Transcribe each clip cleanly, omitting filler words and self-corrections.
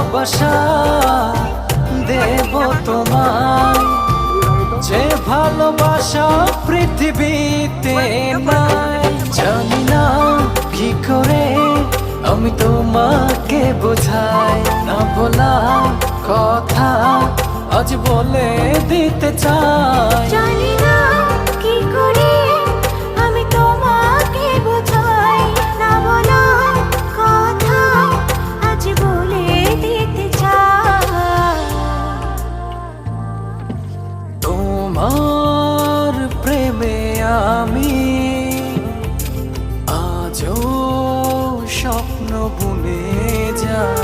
ভালোবাসা দেব তোমায়, যে ভালোবাসা পৃথিবীতে নাই। জানি না কি করে আমি তোমাকে বোঝাই, না বলা কথা আজ বলে দিতে চাই। জানি না কি করে আমি তোমাকে বোঝাই, না বলা কথা আজ বলে দিতে চাই। তোমার প্রেমে আমি আজও স্বপ্ন বুনে যাই।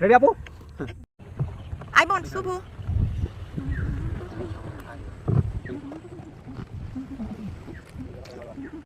রেডি আপু? আইমন শুভ